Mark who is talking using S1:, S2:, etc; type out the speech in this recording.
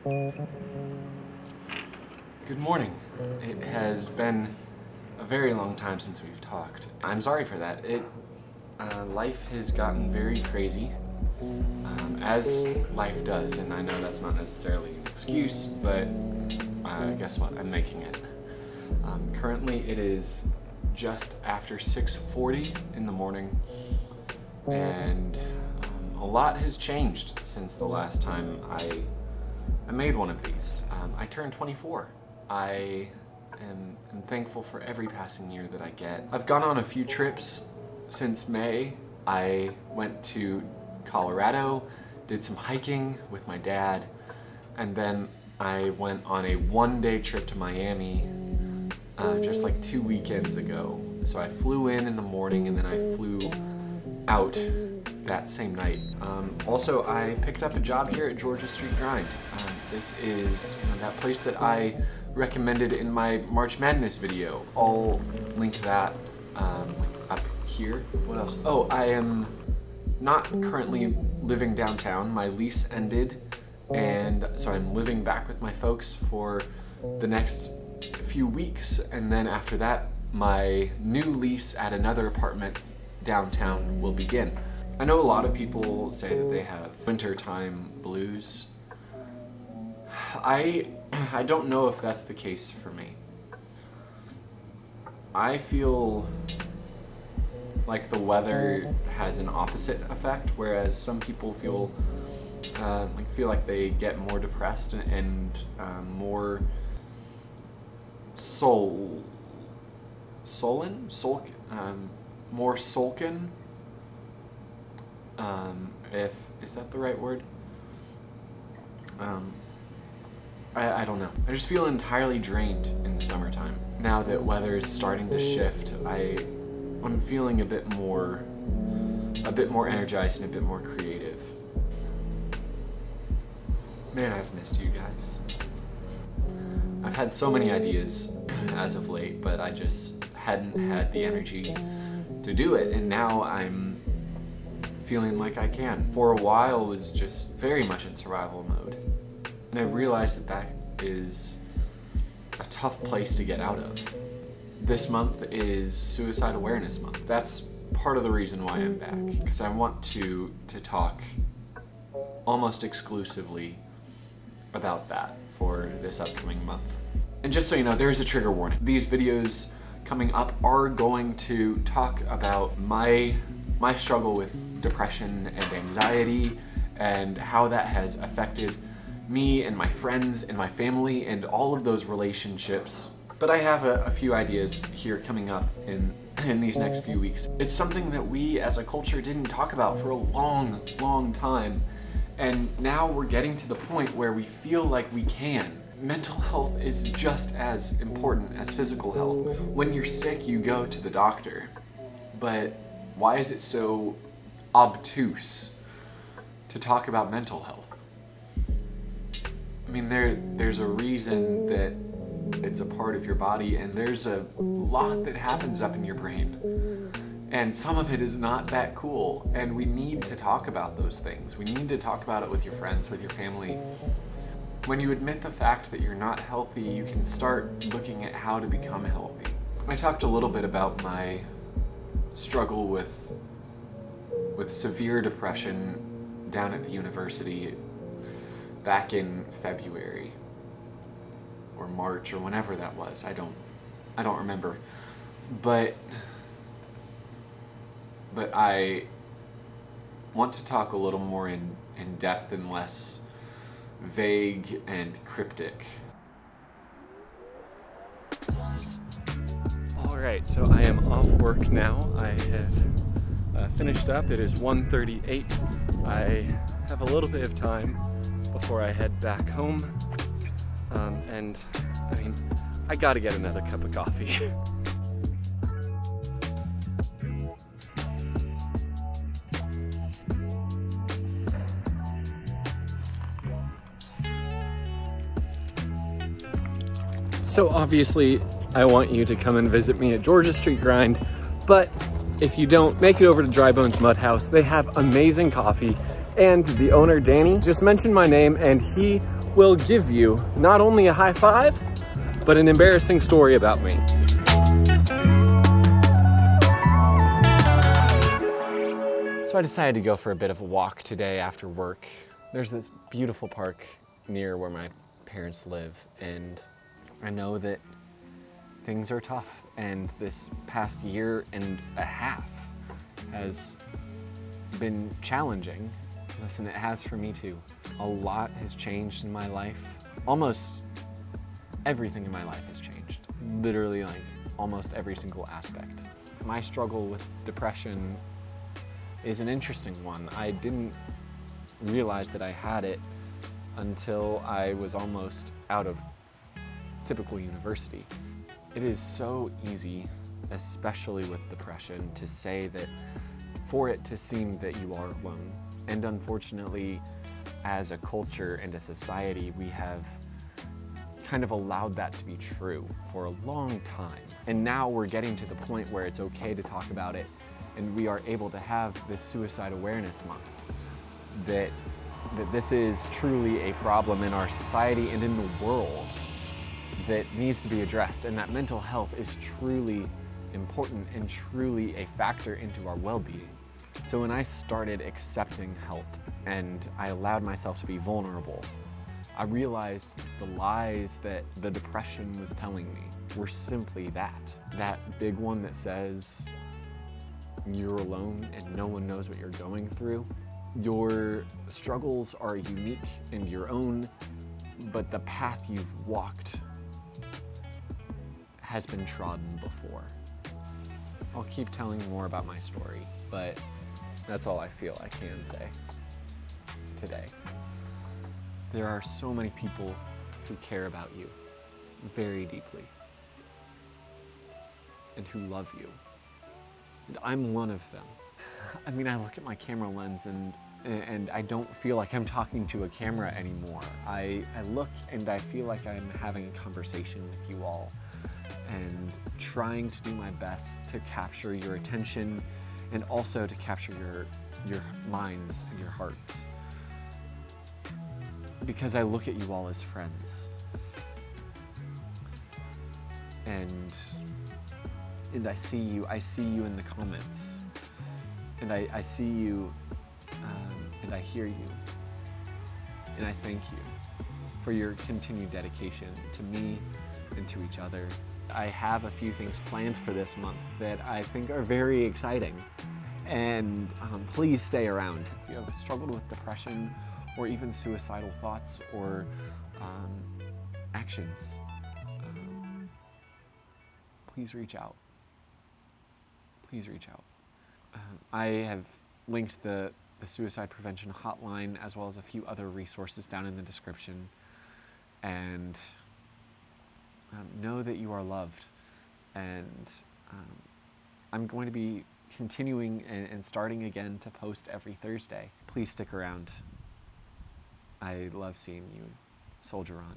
S1: Good morning. It has been a very long time since we've talked. I'm sorry for that. Life has gotten very crazy, as life does, and I know that's not necessarily an excuse, but guess what? I'm making it. Currently it is just after 6:40 in the morning, and a lot has changed since the last time I made one of these. I turned 24. I am thankful for every passing year that I get. I've gone on a few trips since May. I went to Colorado, did some hiking with my dad, and then I went on a one-day trip to Miami just like 2 weekends ago. So I flew in the morning and then I flew out that same night. Also, I picked up a job here at Georgia Street Grind. This is that place that I recommended in my March Madness video. I'll link that up here. What else? Oh, I am not currently living downtown. My lease ended, and so I'm living back with my folks for the next few weeks, and then after that, my new lease at another apartment downtown will begin. I know a lot of people say that they have wintertime blues. I don't know if that's the case for me. I feel like the weather has an opposite effect, whereas some people feel like they get more depressed and more more sulken. Is that the right word? I don't know. I just feel entirely drained in the summertime. Now that weather is starting to shift, I'm feeling a bit more energized and a bit more creative. Man, I've missed you guys. I've had so many ideas as of late, but I just hadn't had the energy to do it, and now I'm feeling like I can. For a while, I was just very much in survival mode, and I realized that is a tough place to get out of. This month is Suicide Awareness Month. That's part of the reason why I'm back, because I want to talk almost exclusively about that for this upcoming month. And just so you know, there's a trigger warning. These videos coming up are going to talk about my struggle with depression and anxiety and how that has affected me and my friends and my family and all of those relationships. But I have a few ideas here coming up in these next few weeks. It's something that we as a culture didn't talk about for a long, long time. And now we're getting to the point where we feel like we can. Mental health is just as important as physical health. When you're sick, you go to the doctor. But why is it so obtuse to talk about mental health? I mean, there's a reason that it's a part of your body, and there's a lot that happens up in your brain. And some of it is not that cool, and we need to talk about those things. We need to talk about it with your friends, with your family. When you admit the fact that you're not healthy, you can start looking at how to become healthy. I talked a little bit about my struggle with severe depression down at the university back in February or March or whenever that was. I don't remember. But I want to talk a little more in depth and less vague and cryptic. Alright, so I am off work now. I have finished up. It is 1:38. I have a little bit of time before I head back home. And I mean, I gotta get another cup of coffee. So obviously, I want you to come and visit me at Georgia Street Grind, but if you don't, make it over to Dry Bones Mud House. They have amazing coffee,
S2: and the owner, Danny, just mention my name and he will give you not only a high five, but an embarrassing story about me. So I decided to go for a bit of a walk today after work. There's this beautiful park near where my parents live, and I know that things are tough, and this past year and a half has been challenging. Listen, it has for me too. A lot has changed in my life. Almost everything in my life has changed. Literally, like, almost every single aspect. My struggle with depression is an interesting one. I didn't realize that I had it until I was almost out of typical university. It is so easy, especially with depression, to say that, for it to seem that you are alone. And unfortunately, as a culture and a society, we have kind of allowed that to be true for a long time. And now we're getting to the point where it's okay to talk about it, and we are able to have this Suicide Awareness Month. That this is truly a problem in our society and in the world that needs to be addressed, and that mental health is truly important and truly a factor into our well-being. So when I started accepting help and I allowed myself to be vulnerable, I realized the lies that the depression was telling me were simply that. That big one that says you're alone and no one knows what you're going through. Your struggles are unique and your own, but the path you've walked has been trodden before. I'll keep telling more about my story, but that's all I feel I can say today. There are so many people who care about you very deeply and who love you. And I'm one of them. I mean, I look at my camera lens and I don't feel like I'm talking to a camera anymore. I look and I feel like I'm having a conversation with you all and trying to do my best to capture your attention and also to capture your minds and your hearts. Because I look at you all as friends. And I see you in the comments. And I see you and I hear you. And I thank you for your continued dedication to me and to each other. I have a few things planned for this month that I think are very exciting. And please stay around. If you have struggled with depression or even suicidal thoughts or actions, please reach out. Please reach out. I have linked the suicide prevention hotline as well as a few other resources down in the description. And know that you are loved. And I'm going to be continuing and starting again to post every Thursday. Please stick around. I love seeing you. Soldier on.